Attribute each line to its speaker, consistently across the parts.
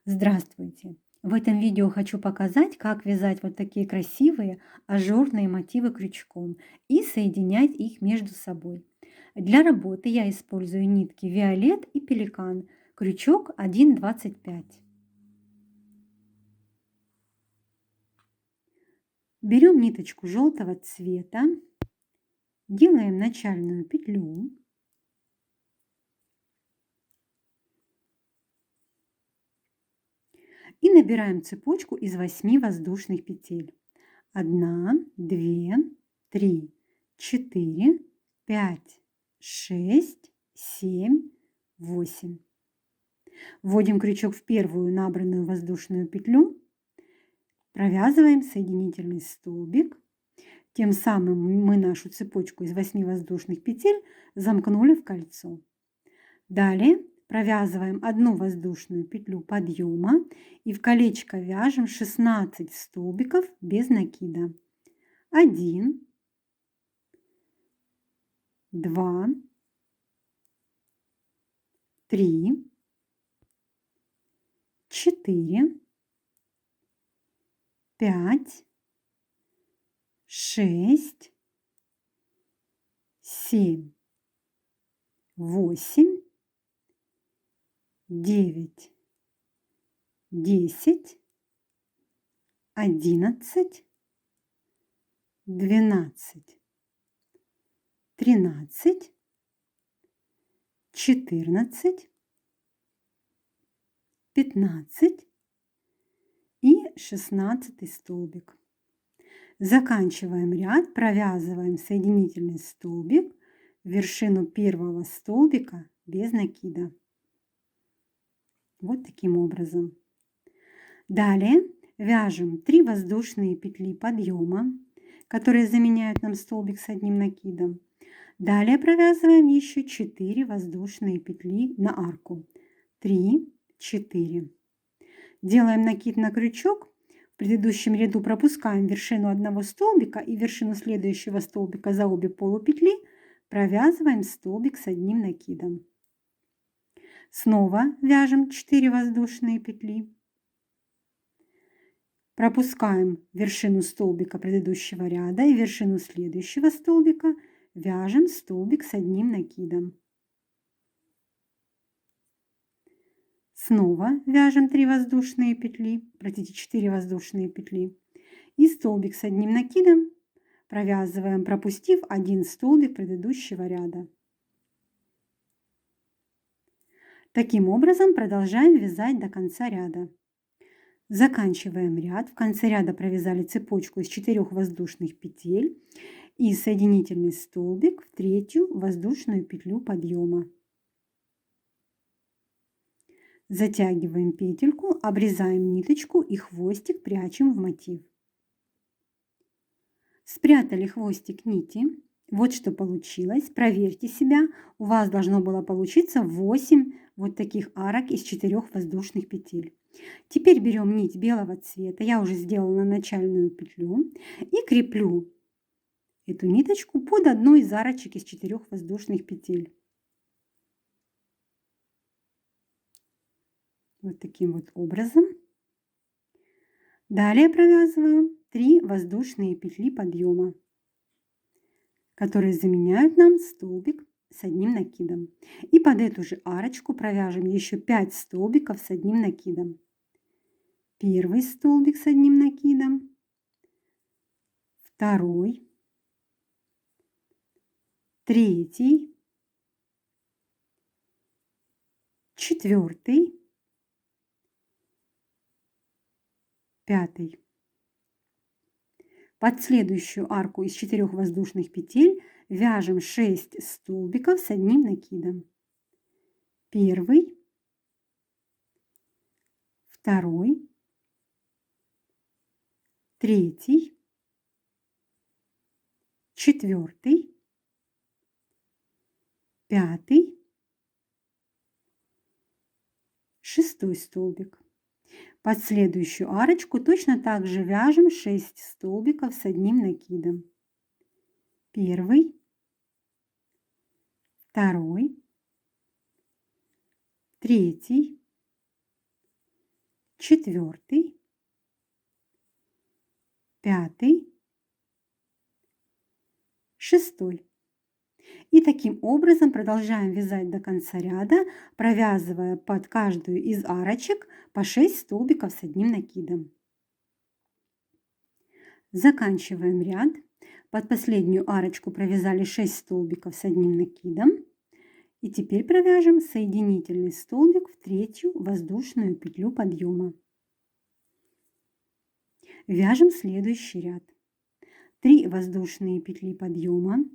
Speaker 1: Здравствуйте! В этом видео хочу показать, как вязать вот такие красивые ажурные мотивы крючком и соединять их между собой. Для работы я использую нитки Виолет и Пеликан, крючок 1,25. Берем ниточку желтого цвета, делаем начальную петлю. И набираем цепочку из 8 воздушных петель. 1, 2, 3, 4, 5, 6, 7, 8. Вводим крючок в первую набранную воздушную петлю, провязываем соединительный столбик. Тем самым мы нашу цепочку из 8 воздушных петель замкнули в кольцо. Далее провязываем одну воздушную петлю подъема и в колечко вяжем 16 столбиков без накида. 1, 2, 3, 4, 5, 6, 7, 8, 9, 10, 11, 12, 13, 14, 15 и 16 столбик. Заканчиваем ряд, провязываем соединительный столбик в вершину первого столбика без накида. Вот таким образом. Далее вяжем 3 воздушные петли подъема, которые заменяют нам столбик с одним накидом. Далее провязываем еще 4 воздушные петли на арку. 3, 4. Делаем накид на крючок. В предыдущем ряду пропускаем вершину одного столбика и вершину следующего столбика за обе полупетли провязываем столбик с одним накидом. Снова вяжем 4 воздушные петли. Пропускаем вершину столбика предыдущего ряда и вершину следующего столбика вяжем столбик с одним накидом. Снова вяжем 3 воздушные петли, простите, 4 воздушные петли и столбик с одним накидом провязываем, пропустив один столбик предыдущего ряда. Таким образом продолжаем вязать до конца ряда. Заканчиваем ряд. В конце ряда провязали цепочку из 4 воздушных петель и соединительный столбик в третью воздушную петлю подъема. Затягиваем петельку, обрезаем ниточку и хвостик прячем в мотив. Спрятали хвостик нити. Вот что получилось. Проверьте себя. У вас должно было получиться 8 вот таких арок из 4 воздушных петель. Теперь берем нить белого цвета. Я уже сделала начальную петлю и креплю эту ниточку под одну из арочек из 4 воздушных петель. Вот таким вот образом. Далее провязываю 3 воздушные петли подъема, которые заменяют нам столбик с одним накидом. И под эту же арочку провяжем еще 5 столбиков с одним накидом. Первый столбик с одним накидом, второй, третий, четвертый, пятый. Под следующую арку из 4 воздушных петель вяжем 6 столбиков с одним накидом. Первый, второй, третий, четвертый, пятый, шестой столбик. Под следующую арочку точно так же вяжем 6 столбиков с одним накидом. Первый, второй, третий, четвертый, пятый, шестой. И таким образом продолжаем вязать до конца ряда, провязывая под каждую из арочек по 6 столбиков с одним накидом. Заканчиваем ряд. Под последнюю арочку провязали 6 столбиков с одним накидом. И теперь провяжем соединительный столбик в третью воздушную петлю подъема. Вяжем следующий ряд. 3 воздушные петли подъема,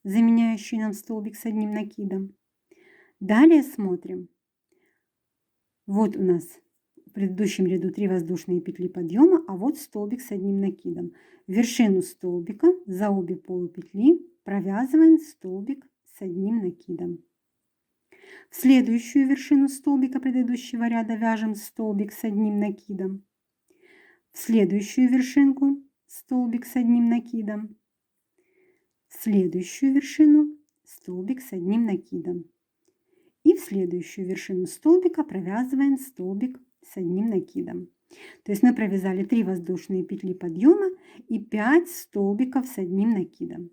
Speaker 1: заменяющие нам столбик с одним накидом. Далее смотрим. Вот у нас в предыдущем ряду 3 воздушные петли подъема, а вот столбик с одним накидом. В вершину столбика за обе полупетли провязываем столбик с одним накидом. В следующую вершину столбика предыдущего ряда вяжем столбик с одним накидом. В следующую вершинку столбик с одним накидом. В следующую вершину столбик с одним накидом. И в следующую вершину столбика провязываем столбик с одним накидом. То есть мы провязали 3 воздушные петли подъема и 5 столбиков с одним накидом.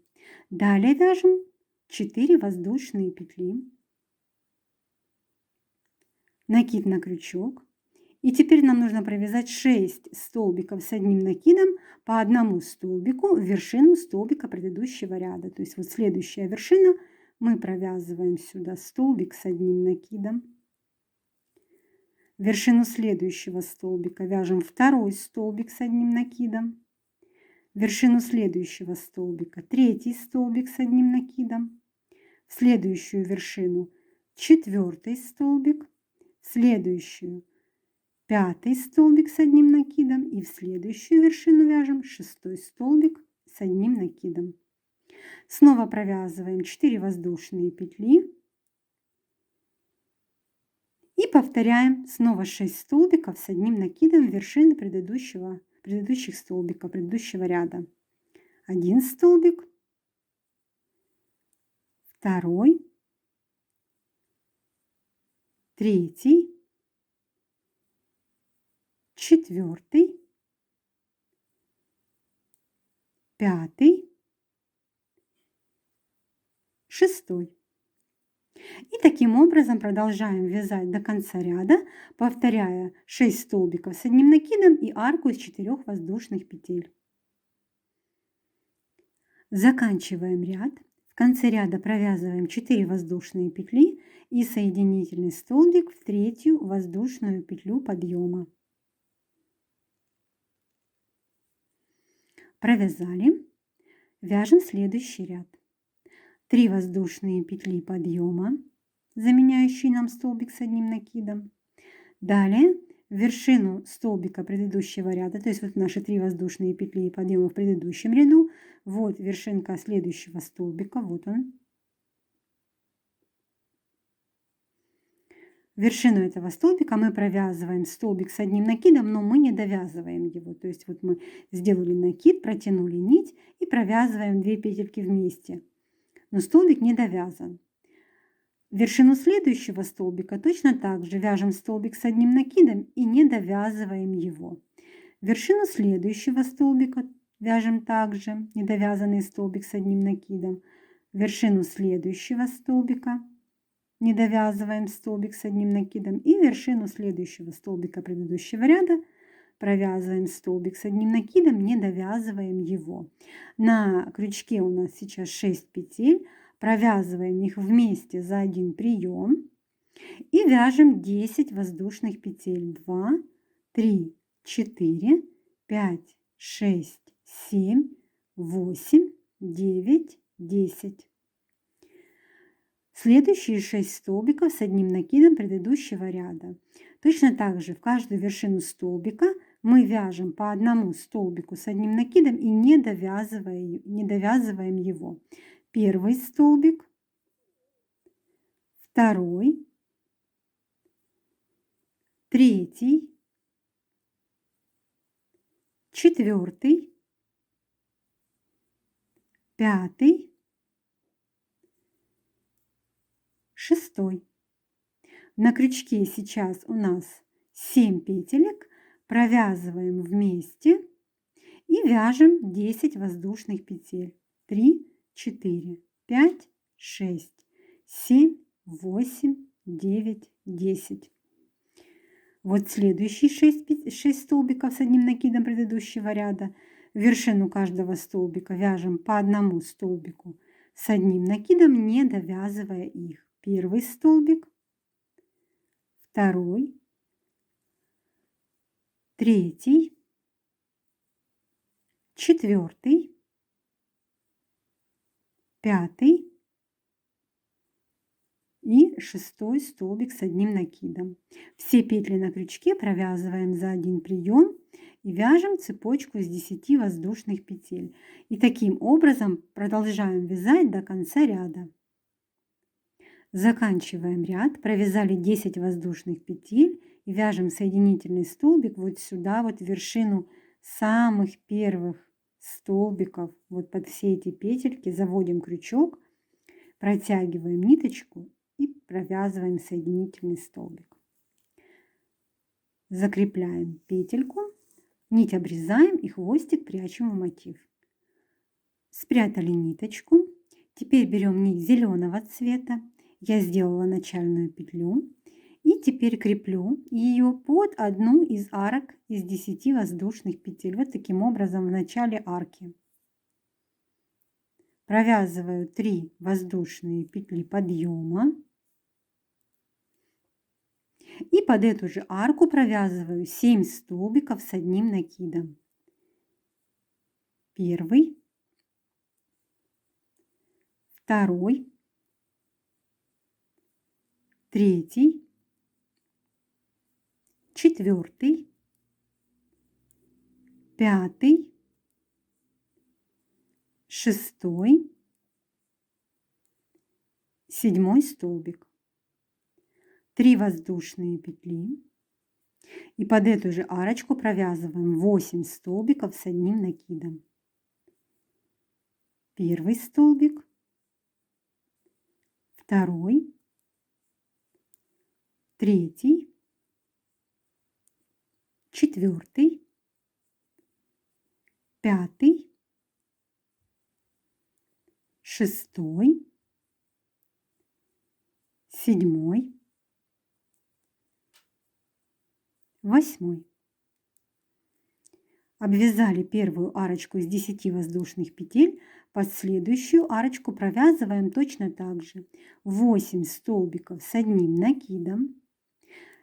Speaker 1: Далее вяжем 4 воздушные петли, накид на крючок. И теперь нам нужно провязать 6 столбиков с одним накидом по одному столбику в вершину столбика предыдущего ряда. То есть вот следующая вершина, мы провязываем сюда столбик с одним накидом. В вершину следующего столбика вяжем второй столбик с одним накидом. В вершину следующего столбика третий столбик с одним накидом. В следующую вершину четвертый столбик. В следующую пятый столбик с одним накидом и в следующую вершину вяжем шестой столбик с одним накидом. Снова провязываем 4 воздушные петли и повторяем снова 6 столбиков с одним накидом в вершины предыдущих столбиков предыдущего ряда. Один столбик, второй, третий, четвертый, пятый, шестой. И таким образом продолжаем вязать до конца ряда, повторяя 6 столбиков с одним накидом и арку из 4 воздушных петель. Заканчиваем ряд. В конце ряда провязываем 4 воздушные петли и соединительный столбик в третью воздушную петлю подъема. Провязали. Вяжем следующий ряд. 3 воздушные петли подъема, заменяющие нам столбик с одним накидом. Далее в вершину столбика предыдущего ряда, то есть вот наши 3 воздушные петли подъема в предыдущем ряду, вот вершинка следующего столбика, вот он. В вершину этого столбика мы провязываем столбик с одним накидом, но мы не довязываем его. То есть вот мы сделали накид, протянули нить и провязываем 2 петельки вместе. Но столбик не довязан. В вершину следующего столбика точно так же вяжем столбик с одним накидом и не довязываем его. В вершину следующего столбика вяжем также недовязанный столбик с одним накидом. В вершину следующего столбика не довязываем столбик с одним накидом и в вершину следующего столбика предыдущего ряда провязываем столбик с одним накидом, не довязываем его. На крючке у нас сейчас 6 петель, провязываем их вместе за один прием и вяжем 10 воздушных петель. 2, 3, 4, 5, 6, 7, 8, 9, 10. Следующие 6 столбиков с одним накидом предыдущего ряда. Точно так же в каждую вершину столбика мы вяжем по одному столбику с одним накидом и не довязываем его. Первый столбик, второй, третий, четвертый, пятый, шестой. На крючке сейчас у нас 7 петелек, провязываем вместе и вяжем 10 воздушных петель. 3, 4, 5, 6, 7, 8, 9, 10. Вот следующие 6 столбиков с одним накидом предыдущего ряда. В вершину каждого столбика вяжем по одному столбику с одним накидом, не довязывая их. Первый столбик, второй, третий, четвертый, пятый и 6 столбик с одним накидом. Все петли на крючке провязываем за один прием и вяжем цепочку из 10 воздушных петель. И таким образом продолжаем вязать до конца ряда. Заканчиваем ряд, провязали 10 воздушных петель и вяжем соединительный столбик вот сюда, вот в вершину самых первых столбиков. Вот под все эти петельки заводим крючок, протягиваем ниточку и провязываем соединительный столбик. Закрепляем петельку, нить обрезаем и хвостик прячем в мотив. Спрятали ниточку. Теперь берем нить зеленого цвета. Я сделала начальную петлю и теперь креплю ее под одну из арок из 10 воздушных петель. Вот таким образом в начале арки. Провязываю 3 воздушные петли подъема. И под эту же арку провязываю 7 столбиков с одним накидом. Первый, второй, третий, четвертый, пятый, шестой, седьмой столбик. 3 воздушные петли и под эту же арочку провязываем 8 столбиков с одним накидом. Первый столбик, второй, третий, четвертый, пятый, шестой, седьмой, восьмой. Обвязали первую арочку из 10 воздушных петель, под следующую арочку провязываем точно так же 8 столбиков с одним накидом.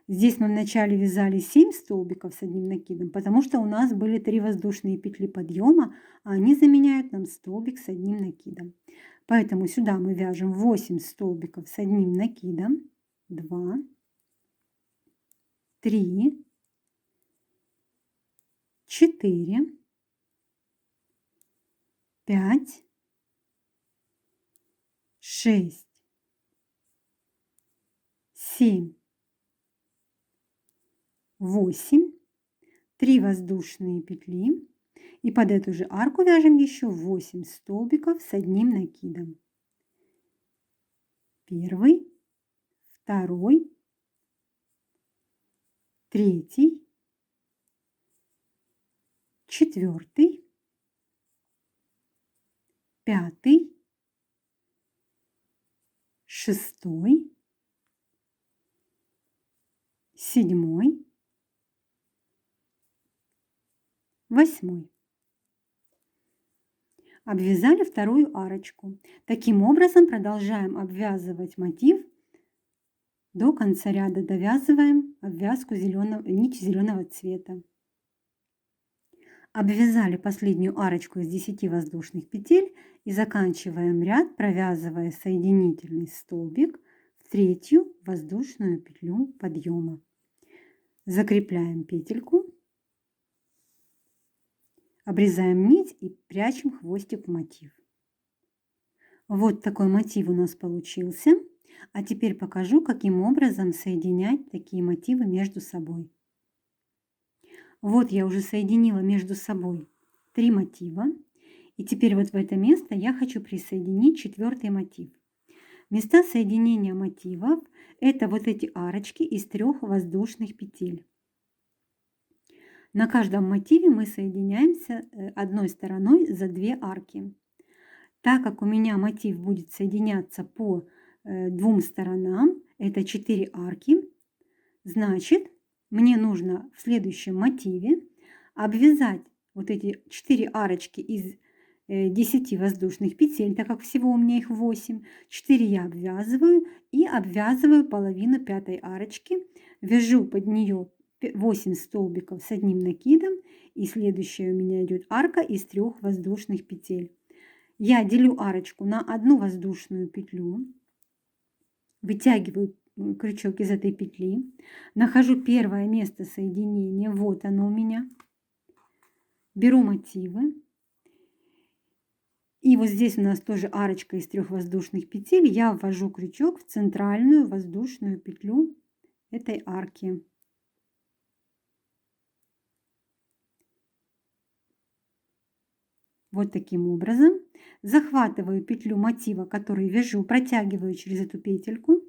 Speaker 1: Здесь мы вначале вязали 7 столбиков с одним накидом, потому что у нас были 3 воздушные петли подъема, а они заменяют нам столбик с одним накидом. Поэтому сюда мы вяжем 8 столбиков с одним накидом, 2, 3, 4, 5, 6, 7, 8, 3 воздушные петли и под эту же арку вяжем еще 8 столбиков с одним накидом. Первый, второй, третий, четвертый, пятый, шестой, седьмой, восьмой. Обвязали вторую арочку. Таким образом продолжаем обвязывать мотив до конца ряда. Довязываем обвязку нить зеленого цвета. Обвязали последнюю арочку из 10 воздушных петель и заканчиваем ряд, провязывая соединительный столбик в третью воздушную петлю подъема. Закрепляем петельку, обрезаем нить и прячем хвостик в мотив. Вот такой мотив у нас получился. А теперь покажу, каким образом соединять такие мотивы между собой. Вот я уже соединила между собой 3 мотива. И теперь вот в это место я хочу присоединить 4-й мотив. Места соединения мотивов – это вот эти арочки из 3 воздушных петель. На каждом мотиве мы соединяемся одной стороной за 2 арки. Так как у меня мотив будет соединяться по 2 сторонам, это 4 арки, значит, мне нужно в следующем мотиве обвязать вот эти 4 арочки из 10 воздушных петель, так как всего у меня их 8. 4 я обвязываю и обвязываю половину 5 арочки, вяжу под нее 8 столбиков с одним накидом, и следующая у меня идет арка из 3 воздушных петель. Я делю арочку на одну воздушную петлю, вытягиваю крючок из этой петли, нахожу первое место соединения, вот оно у меня, беру мотивы, и вот здесь у нас тоже арочка из 3 воздушных петель, я ввожу крючок в центральную воздушную петлю этой арки. Вот таким образом захватываю петлю мотива, который вяжу, протягиваю через эту петельку,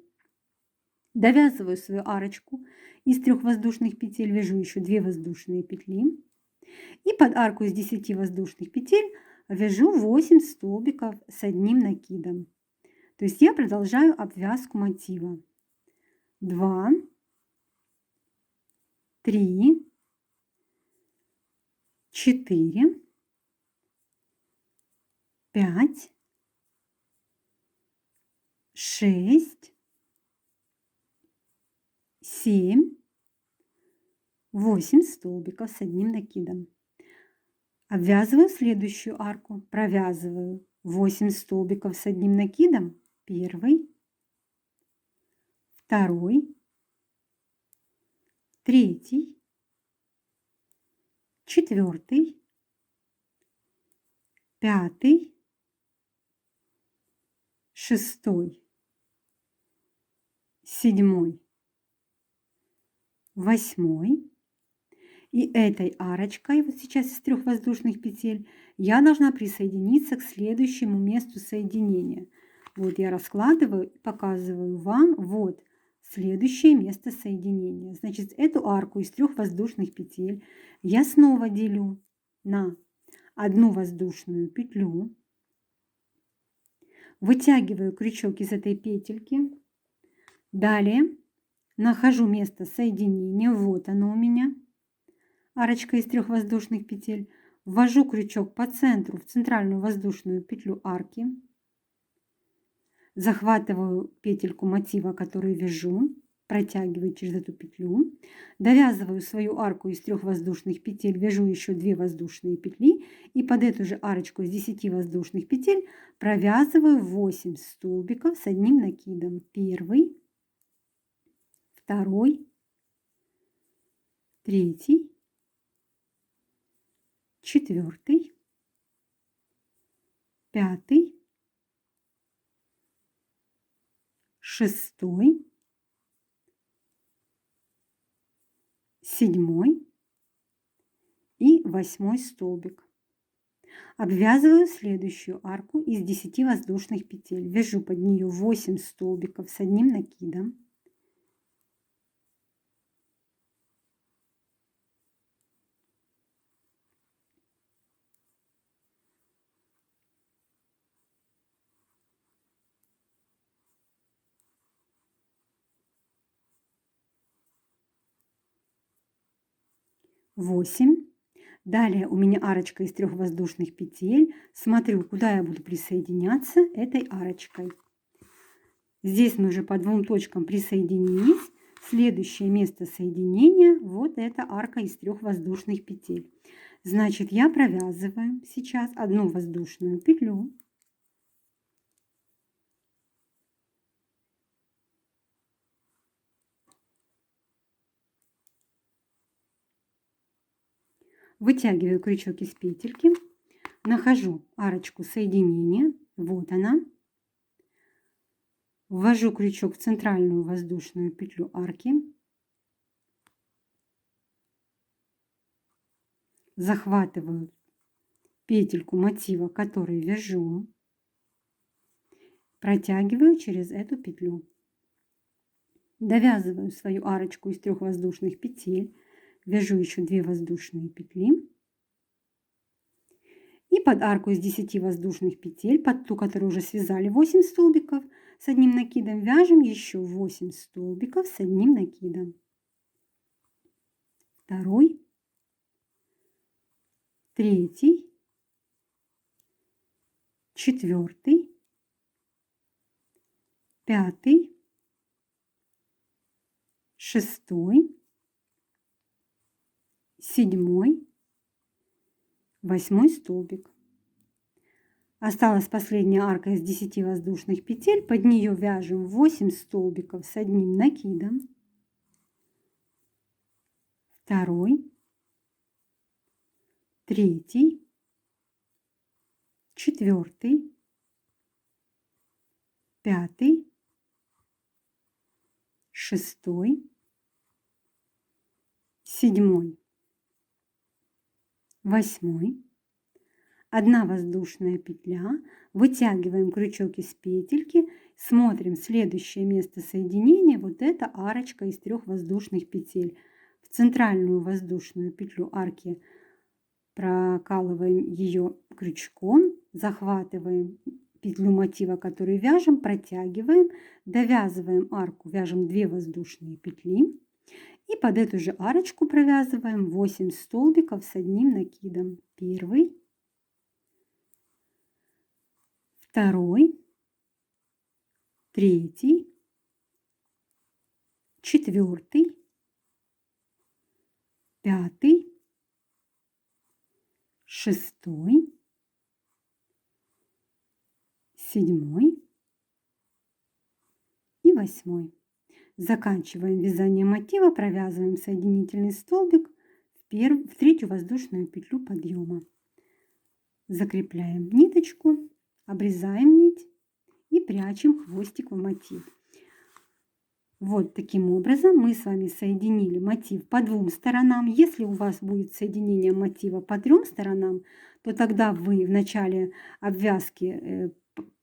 Speaker 1: довязываю свою арочку из 3 воздушных петель, вяжу еще 2 воздушные петли и под арку из 10 воздушных петель вяжу 8 столбиков с одним накидом. То есть я продолжаю обвязку мотива. 2, 3, 4, 5, 6, 7, 8 столбиков с одним накидом. Обвязываю следующую арку, провязываю 8 столбиков с одним накидом, первый, второй, третий, четвертый, пятый, шестой, седьмой, восьмой. И этой арочкой, вот сейчас из 3 воздушных петель, я должна присоединиться к следующему месту соединения. Вот я раскладываю и показываю вам вот следующее место соединения. Значит, эту арку из 3 воздушных петель я снова делю на одну воздушную петлю, вытягиваю крючок из этой петельки, далее нахожу место соединения, вот оно у меня, арочка из 3 воздушных петель, ввожу крючок по центру в центральную воздушную петлю арки, захватываю петельку мотива, который вяжу, протягиваю через эту петлю, довязываю свою арку из 3 воздушных петель, вяжу еще 2 воздушные петли и под эту же арочку из 10 воздушных петель провязываю 8 столбиков с одним накидом. Первый, второй, третий, четвертый, пятый, шестой, седьмой и 8 столбик. Обвязываю следующую арку из 10 воздушных петель, вяжу под нее 8 столбиков с одним накидом. Восемь. Далее у меня арочка из 3 воздушных петель. Смотрю, куда я буду присоединяться этой арочкой. Здесь мы уже по 2 точкам присоединились. Следующее место соединения, вот эта арка из 3 воздушных петель. Значит, я провязываю сейчас одну воздушную петлю. Вытягиваю крючок из петельки, нахожу арочку соединения, вот она. Ввожу крючок в центральную воздушную петлю арки, захватываю петельку мотива, который вяжу, протягиваю через эту петлю. Довязываю свою арочку из 3 воздушных петель, вяжу еще 2 воздушные петли. И под арку из 10 воздушных петель, под ту, которую уже связали 8 столбиков с одним накидом, вяжем еще 8 столбиков с одним накидом. Второй, третий, четвертый, пятый, шестой, седьмой, восьмой столбик. Осталась последняя арка из 10 воздушных петель. Под нее вяжем 8 столбиков с одним накидом. Второй, третий, четвертый, пятый, шестой, седьмой, восьмой. Одна воздушная петля, вытягиваем крючок из петельки, смотрим следующее место соединения, вот это арочка из 3 воздушных петель. В центральную воздушную петлю арки прокалываем ее крючком, захватываем петлю мотива, которую вяжем, протягиваем, довязываем арку, вяжем 2 воздушные петли и под эту же арочку провязываем 8 столбиков с одним накидом. Первый, второй, третий, четвертый, пятый, шестой, седьмой и восьмой. Заканчиваем вязание мотива, провязываем соединительный столбик в третью воздушную петлю подъема. Закрепляем ниточку, обрезаем нить и прячем хвостик в мотив. Вот таким образом мы с вами соединили мотив по 2 сторонам. Если у вас будет соединение мотива по 3 сторонам, то тогда вы в начале обвязки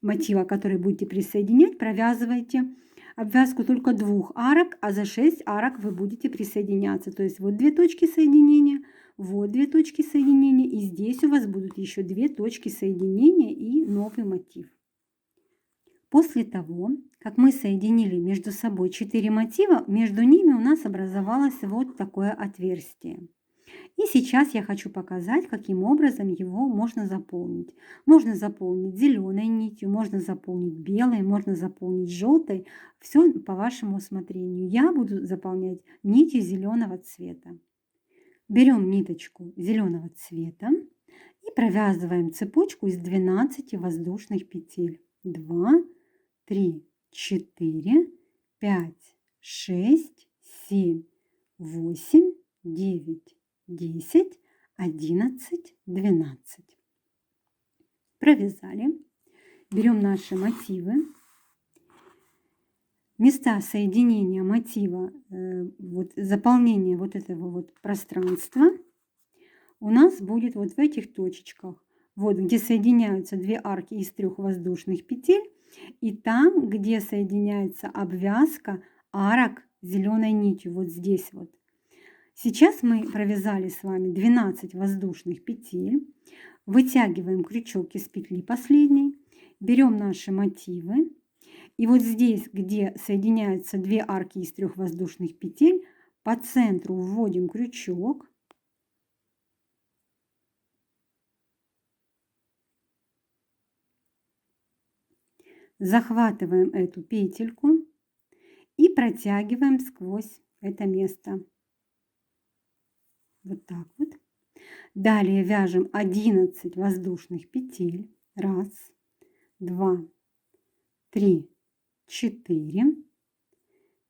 Speaker 1: мотива, который будете присоединять, провязываете обвязку только 2 арок, а за 6 арок вы будете присоединяться. То есть вот 2 точки соединения, вот 2 точки соединения, и здесь у вас будут еще 2 точки соединения и новый мотив. После того, как мы соединили между собой 4 мотива, между ними у нас образовалось вот такое отверстие. И сейчас я хочу показать, каким образом его можно заполнить. Можно заполнить зеленой нитью, можно заполнить белой, можно заполнить желтой. Все по вашему усмотрению. Я буду заполнять нитью зеленого цвета. Берем ниточку зеленого цвета и провязываем цепочку из 12 воздушных петель. 2, 3, 4, 5, 6, 7, 8, 9, 10, 11, 12. Провязали. Берем наши мотивы. Места соединения мотива, вот, заполнение вот этого вот пространства у нас будет вот в этих точечках. Вот где соединяются 2 арки из 3 воздушных петель. И там, где соединяется обвязка арок зеленой нитью, вот здесь вот. Сейчас мы провязали с вами 12 воздушных петель, вытягиваем крючок из петли последней, берем наши мотивы, и вот здесь, где соединяются 2 арки из 3 воздушных петель, по центру вводим крючок, захватываем эту петельку и протягиваем сквозь это место. Вот так вот. Далее вяжем 11 воздушных петель. 1, 2, 3, 4,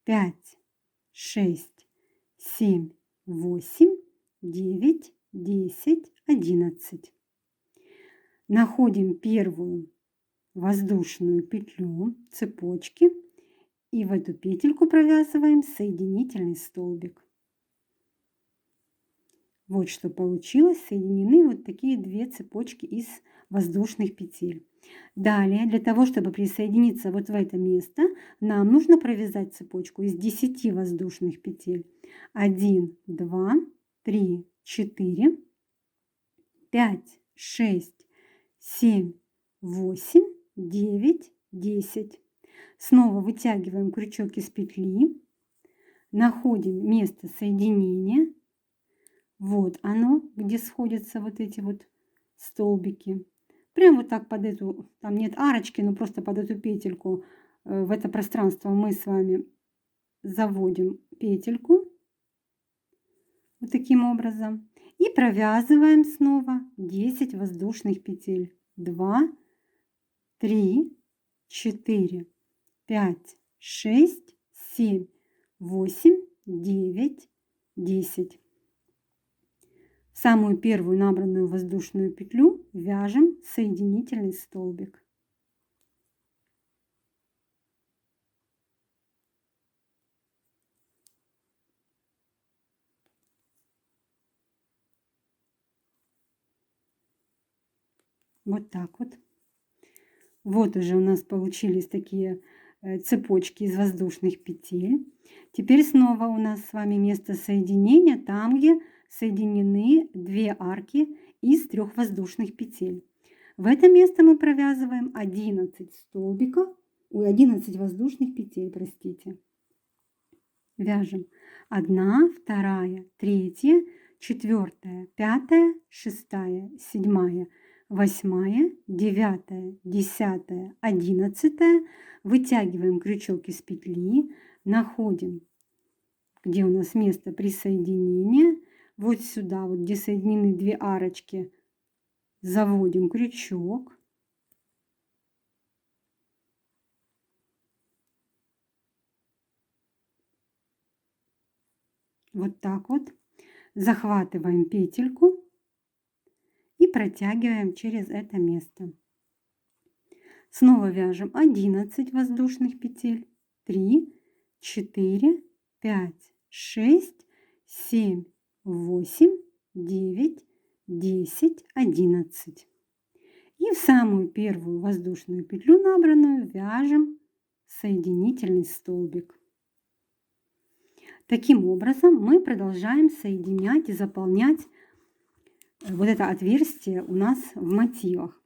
Speaker 1: 5, 6, 7, 8, 9, 10, 11. Находим первую воздушную петлю цепочки и в эту петельку провязываем соединительный столбик. Вот что получилось. Соединены вот такие 2 цепочки из воздушных петель. Далее, для того, чтобы присоединиться вот в это место, нам нужно провязать цепочку из 10 воздушных петель. 1, 2, 3, 4, 5, 6, 7, 8, 9, 10. Снова вытягиваем крючок из петли, находим место соединения. Вот оно, где сходятся вот эти вот столбики. Прям вот так под эту, там нет арочки, но просто под эту петельку, в это пространство мы с вами заводим петельку. Вот таким образом. И провязываем снова 10 воздушных петель. 2, 3, 4, 5, 6, 7, 8, 9, 10. Самую первую набранную воздушную петлю вяжем соединительный столбик. Вот так вот. Вот уже у нас получились такие цепочки из воздушных петель. Теперь снова у нас с вами место соединения, там, где соединены 2 арки из 3 воздушных петель. В это место мы провязываем 11 столбиков, 11 воздушных петель, простите. Вяжем 1, 2, 3, 4, 5, 6, 7, 8, 9, 10, 11. Вытягиваем крючок из петли, находим, где у нас место присоединения. Вот сюда, вот где соединены 2 арочки, заводим крючок. Вот так вот. Захватываем петельку и протягиваем через это место. Снова вяжем 11 воздушных петель. 3, 4, 5, 6, 7, 8, 9, 10, 11. И в самую первую воздушную петлю набранную вяжем соединительный столбик. Таким образом мы продолжаем соединять и заполнять вот это отверстие у нас в мотивах.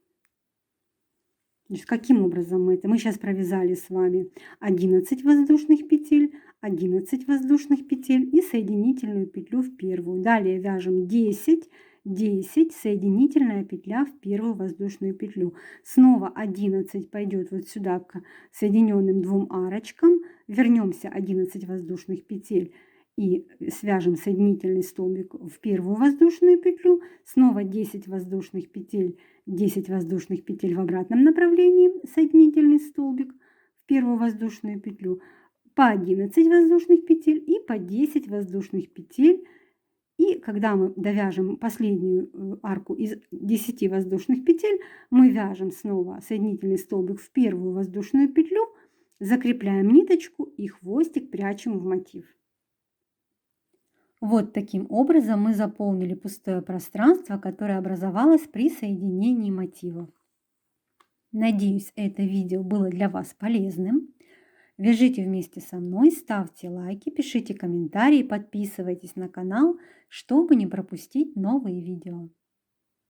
Speaker 1: Значит, каким образом мы сейчас провязали с вами 11 воздушных петель, 11 воздушных петель и соединительную петлю в первую. Далее вяжем 10, 10, соединительная петля в первую воздушную петлю. Снова 11 пойдет вот сюда к соединенным 2 арочкам. Вернемся 11 воздушных петель и свяжем соединительный столбик в первую воздушную петлю. Снова 10 воздушных петель, 10 воздушных петель в обратном направлении, соединительный столбик в первую воздушную петлю, по 11 воздушных петель и по 10 воздушных петель. И когда мы довяжем последнюю арку из 10 воздушных петель, мы вяжем снова соединительный столбик в первую воздушную петлю, закрепляем ниточку и хвостик прячем в мотив. Вот таким образом мы заполнили пустое пространство, которое образовалось при соединении мотивов. Надеюсь, это видео было для вас полезным. Вяжите вместе со мной, ставьте лайки, пишите комментарии, подписывайтесь на канал, чтобы не пропустить новые видео.